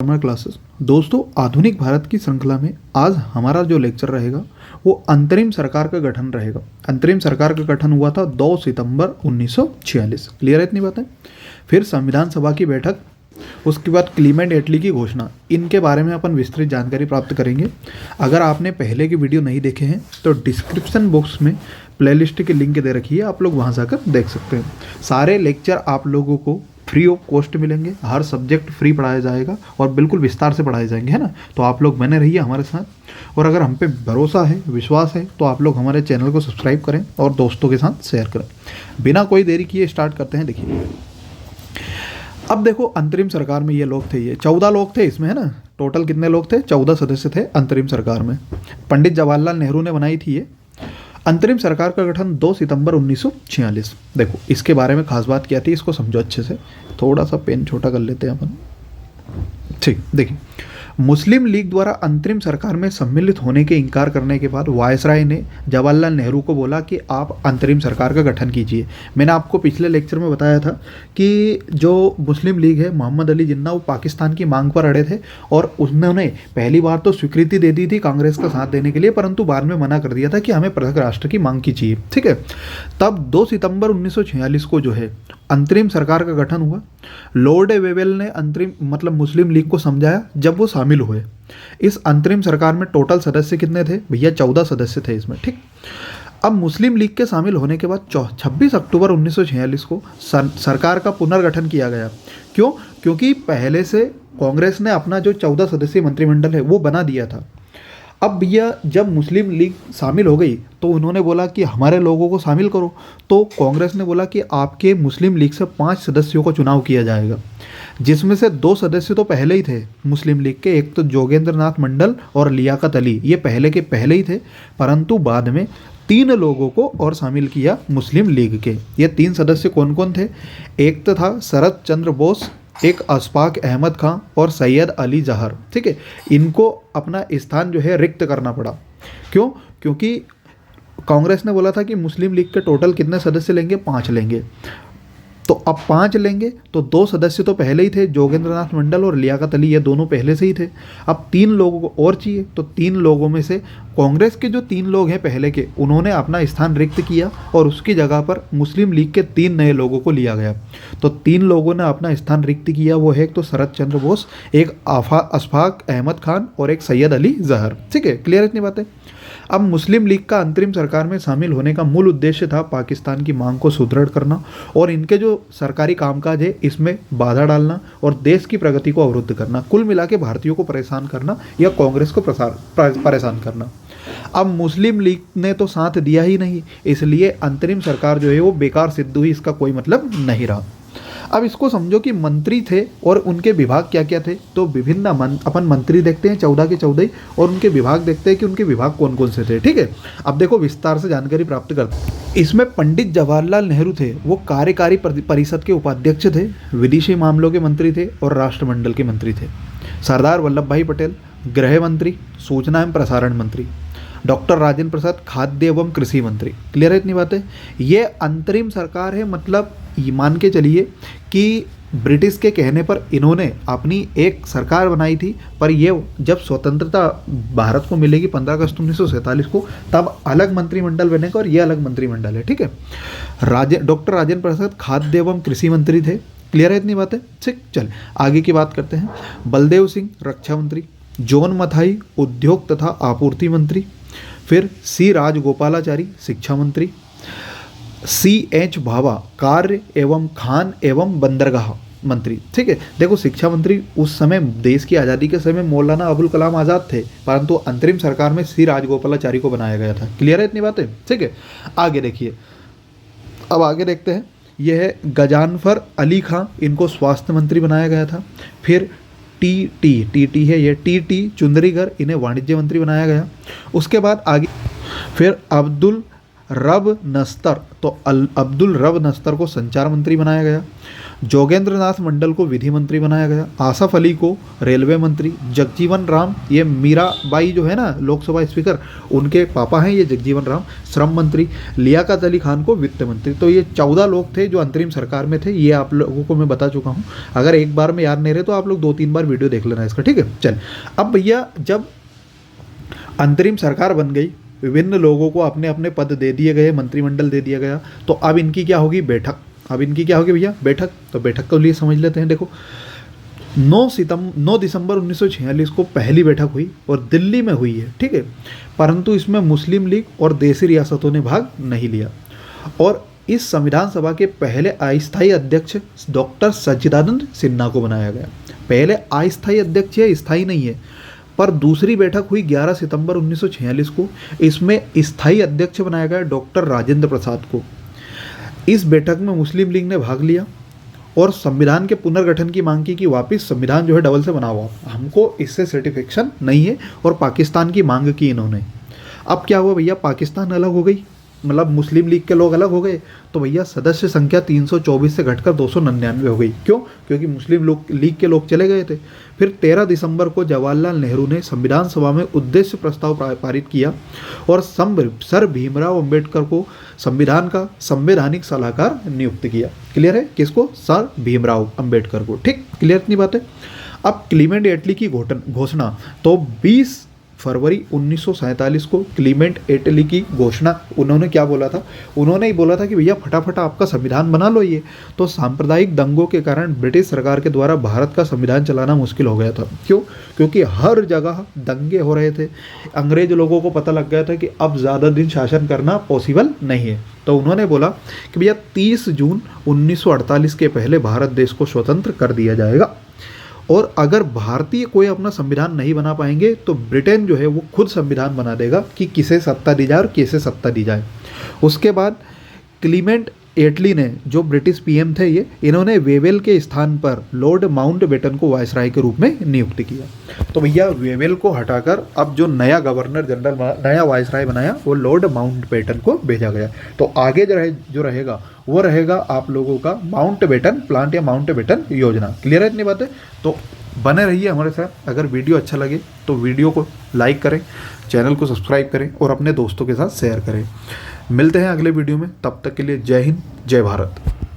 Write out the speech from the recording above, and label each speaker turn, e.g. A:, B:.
A: Summer classes. दोस्तों, आधुनिक भारत की श्रृंखला में आज हमारा जो लेक्चर रहेगा वो अंतरिम सरकार का गठन रहेगा। अंतरिम सरकार का गठन हुआ था 2 सितंबर 1946। क्लियर है इतनी बातें? फिर संविधान सभा की बैठक, उसके बाद क्लीमेंट एटली की घोषणा, इनके बारे में अपन विस्तृत जानकारी प्राप्त करेंगे। अगर आपने पहले के वीडियो नहीं देखे हैं तो डिस्क्रिप्शन बॉक्स में प्लेलिस्ट की लिंक दे रखी है, आप लोग वहाँ जाकर देख सकते हैं। सारे लेक्चर आप लोगों को फ्री ऑफ कॉस्ट मिलेंगे, हर सब्जेक्ट फ्री पढ़ाया जाएगा और बिल्कुल विस्तार से पढ़ाए जाएंगे, है ना। तो आप लोग बने रहिए हमारे साथ, और अगर हम पे भरोसा है, विश्वास है, तो आप लोग हमारे चैनल को सब्सक्राइब करें और दोस्तों के साथ शेयर करें। बिना कोई देरी किए स्टार्ट करते हैं। देखिए, अब देखो, अंतरिम सरकार में ये लोग थे, ये 14 लोग थे इसमें, है ना। टोटल कितने लोग थे? 14 सदस्य थे अंतरिम सरकार में। पंडित जवाहरलाल नेहरू ने बनाई थी ये अंतरिम सरकार का गठन 2 सितंबर 1946। देखो, इसके बारे में खास बात क्या थी, इसको समझो अच्छे से। थोड़ा सा पेन छोटा कर लेते हैं अपन, ठीक। देखिए, मुस्लिम लीग द्वारा अंतरिम सरकार में सम्मिलित होने के इनकार करने के बाद वायसराय ने जवाहरलाल नेहरू को बोला कि आप अंतरिम सरकार का गठन कीजिए। मैंने आपको पिछले लेक्चर में बताया था कि जो मुस्लिम लीग है, मोहम्मद अली जिन्ना, वो पाकिस्तान की मांग पर अड़े थे और उन्होंने पहली बार तो स्वीकृति दे दी थी कांग्रेस का साथ देने के लिए, परंतु बाद में मना कर दिया था कि हमें पृथक राष्ट्र की मांग की चाहिए, ठीक है। तब 2 सितंबर 1946 को जो है अंतरिम सरकार का गठन हुआ। लॉर्ड वेवेल ने अंतरिम मतलब मुस्लिम लीग को समझाया जब वो शामिल हुए। इस अंतरिम सरकार में टोटल सदस्य कितने थे भैया? 14 सदस्य थे इसमें, ठीक। अब मुस्लिम लीग के शामिल होने के बाद 26 अक्टूबर 1946 को सरकार का पुनर्गठन किया गया। क्यों? क्योंकि पहले से कांग्रेस ने अपना जो 14 सदस्यीय मंत्रिमंडल है वो बना दिया था। अब भैया जब मुस्लिम लीग शामिल हो गई तो उन्होंने बोला कि हमारे लोगों को शामिल करो, तो कांग्रेस ने बोला कि आपके मुस्लिम लीग से 5 सदस्यों को चुनाव किया जाएगा, जिसमें से 2 सदस्य तो पहले ही थे मुस्लिम लीग के, एक तो जोगेंद्र नाथ मंडल और लियाकत अली, ये पहले के पहले ही थे, परंतु बाद में 3 लोगों को और शामिल किया मुस्लिम लीग के। ये 3 सदस्य कौन कौन थे? एक तो था शरद चंद्र बोस, एक अशफाक अहमद खां और सैयद अली जहर, ठीक है। इनको अपना स्थान जो है रिक्त करना पड़ा। क्यों? क्योंकि कांग्रेस ने बोला था कि मुस्लिम लीग के टोटल कितने सदस्य लेंगे? 5 लेंगे। तो अब 5 लेंगे तो 2 सदस्य तो पहले ही थे, जोगेंद्र नाथ मंडल और लियाकत अली, ये दोनों पहले से ही थे। अब 3 लोगों को और चाहिए, तो 3 लोगों में से कांग्रेस के जो 3 लोग हैं पहले के, उन्होंने अपना स्थान रिक्त किया और उसकी जगह पर मुस्लिम लीग के 3 नए लोगों को लिया गया। तो 3 लोगों ने अपना स्थान रिक्त किया, वो है एक तो शरद चंद्र बोस, एक अशफाक अहमद खान और एक सैयद अली जहर, ठीक है। क्लियर इतनी बातें? अब मुस्लिम लीग का अंतरिम सरकार में शामिल होने का मूल उद्देश्य था पाकिस्तान की मांग को सुदृढ़ करना और इनके जो सरकारी कामकाज है इसमें बाधा डालना और देश की प्रगति को अवरुद्ध करना, कुल मिला के भारतीयों को परेशान करना या कांग्रेस को परेशान करना। अब मुस्लिम लीग ने तो साथ दिया ही नहीं, इसलिए अंतरिम सरकार जो है वो बेकार सिद्ध हुई, इसका कोई मतलब नहीं रहा। अब इसको समझो कि मंत्री थे और उनके विभाग क्या क्या थे। तो विभिन्न अपन मंत्री देखते हैं 14 के 14 ही, और उनके विभाग देखते हैं कि उनके विभाग कौन कौन से थे, ठीक है। अब देखो, विस्तार से जानकारी प्राप्त करते हैं। इसमें पंडित जवाहरलाल नेहरू थे, वो कार्यकारी परिषद के उपाध्यक्ष थे, विदेशी मामलों के मंत्री थे और राष्ट्रमंडल के मंत्री थे। सरदार वल्लभ भाई पटेल गृह मंत्री, सूचना एवं प्रसारण मंत्री। डॉक्टर राजेंद्र प्रसाद खाद्य एवं कृषि मंत्री। क्लियर है इतनी बातें? ये अंतरिम सरकार है, मतलब ये मान के चलिए कि ब्रिटिश के कहने पर इन्होंने अपनी एक सरकार बनाई थी, पर ये जब स्वतंत्रता भारत को मिलेगी 15 अगस्त 1947 को, तब अलग मंत्रिमंडल बनेगा और ये अलग मंत्रिमंडल है, ठीक है। डॉक्टर राजेंद्र प्रसाद खाद्य एवं कृषि मंत्री थे। क्लियर है इतनी बातें? ठीक, चल आगे की बात करते हैं। बलदेव सिंह रक्षा मंत्री, जॉन मथाई उद्योग तथा आपूर्ति मंत्री, फिर सी राजगोपालाचारी शिक्षा मंत्री, C.H. भाभा कार्य एवं खान एवं बंदरगाह मंत्री, ठीक है। देखो, शिक्षा मंत्री उस समय देश की आज़ादी के समय मौलाना अबुल कलाम आज़ाद थे, परंतु अंतरिम सरकार में सी राजगोपालाचारी को बनाया गया था। क्लियर है इतनी बातें? ठीक है, आगे देखिए। अब आगे देखते हैं, यह है गजानफर अली खां, इनको स्वास्थ्य मंत्री बनाया गया था। फिर टी है ये, टी चुंदरीगर, इन्हें वाणिज्य मंत्री बनाया गया। उसके बाद आगे फिर अब्दुल रब नस्तर, तो अब्दुल रब नस्तर को संचार मंत्री बनाया गया। जोगेंद्र नाथ मंडल को विधि मंत्री बनाया गया। आसफ अली को रेलवे मंत्री। जगजीवन राम, ये मीराबाई जो है ना लोकसभा स्पीकर, उनके पापा हैं ये जगजीवन राम, श्रम मंत्री। लियाकत अली खान को वित्त मंत्री। तो ये 14 लोग थे जो अंतरिम सरकार में थे। ये आप लोगों को मैं बता चुका हूँ। अगर एक बार में याद नहीं रहे तो आप लोग 2-3 बार वीडियो देख लेना इसका, ठीक है। चल, अब भैया जब अंतरिम सरकार बन गई, विभिन्न लोगों को अपने अपने पद दे दिए गए, मंत्रिमंडल दे दिया गया, तो अब इनकी क्या होगी? बैठक। अब इनकी क्या होगी भैया? बैठक। तो बैठक को लिए समझ लेते हैं। देखो 9 दिसंबर 1946 को पहली बैठक हुई और दिल्ली में हुई है, ठीक है। परंतु इसमें मुस्लिम लीग और देसी रियासतों ने भाग नहीं लिया। और इस संविधान सभा के पहले अस्थायी अध्यक्ष डॉक्टर सच्चिदानंद सिन्हा को बनाया गया। पहले अस्थायी अध्यक्ष है, स्थायी नहीं है। पर दूसरी बैठक हुई 11 सितंबर 1946 को। इसमें स्थायी अध्यक्ष बनाया गया डॉक्टर राजेंद्र प्रसाद को। इस बैठक में मुस्लिम लीग ने भाग लिया और संविधान के पुनर्गठन की मांग की कि वापस संविधान जो है डबल से बना हुआ, हमको इससे सर्टिफिकेशन नहीं है, और पाकिस्तान की मांग की इन्होंने। अब क्या हुआ भैया? पाकिस्तान अलग हो गई, मतलब मुस्लिम लीग के लोग अलग हो गए। तो भैया सदस्य संख्या 324 से घटकर 299 हो गई। क्यों? क्योंकि मुस्लिम लीग के लोग चले गए थे। फिर 13 दिसंबर को जवाहरलाल नेहरू ने संविधान सभा में उद्देश्य प्रस्ताव पारित किया और सर भीमराव अंबेडकर को संविधान का संवैधानिक सलाहकार नियुक्त किया। क्लियर है? किसको? सर भीमराव अंबेडकर को। ठीक, क्लियर इतनी बात है। अब क्लीमेंट एटली की घोषणा, तो 20 फरवरी 1947 को क्लीमेंट एटली की घोषणा, उन्होंने क्या बोला था? उन्होंने ही बोला था कि भैया फटाफट आपका संविधान बना लो ये। तो सांप्रदायिक दंगों के कारण ब्रिटिश सरकार के द्वारा भारत का संविधान चलाना मुश्किल हो गया था। क्यों? क्योंकि हर जगह दंगे हो रहे थे। अंग्रेज लोगों को पता लग गया था कि अब ज़्यादा दिन शासन करना पॉसिबल नहीं है। तो उन्होंने बोला कि भैया 30 जून 1948 के पहले भारत देश को स्वतंत्र कर दिया जाएगा, और अगर भारतीय कोई अपना संविधान नहीं बना पाएंगे तो ब्रिटेन जो है वो खुद संविधान बना देगा कि किसे सत्ता दी जाए और किसे सत्ता दी जाए। उसके बाद क्लीमेंट एटली ने, जो ब्रिटिश पीएम थे ये, इन्होंने वेवेल के स्थान पर लॉर्ड माउंटबेटन को वायसराय के रूप में नियुक्त किया। तो भैया वेवेल को हटाकर अब जो नया गवर्नर जनरल, नया वायसराय बनाया, वो लॉर्ड माउंटबेटन को भेजा गया। तो आगे जो रहेगा वो रहेगा आप लोगों का माउंटबेटन प्लांट या माउंटबेटन योजना। क्लियर है इतनी बातें? तो बने रहिए हमारे साथ। अगर वीडियो अच्छा लगे तो वीडियो को लाइक करें, चैनल को सब्सक्राइब करें और अपने दोस्तों के साथ शेयर करें। मिलते हैं अगले वीडियो में, तब तक के लिए जय हिंद, जय भारत।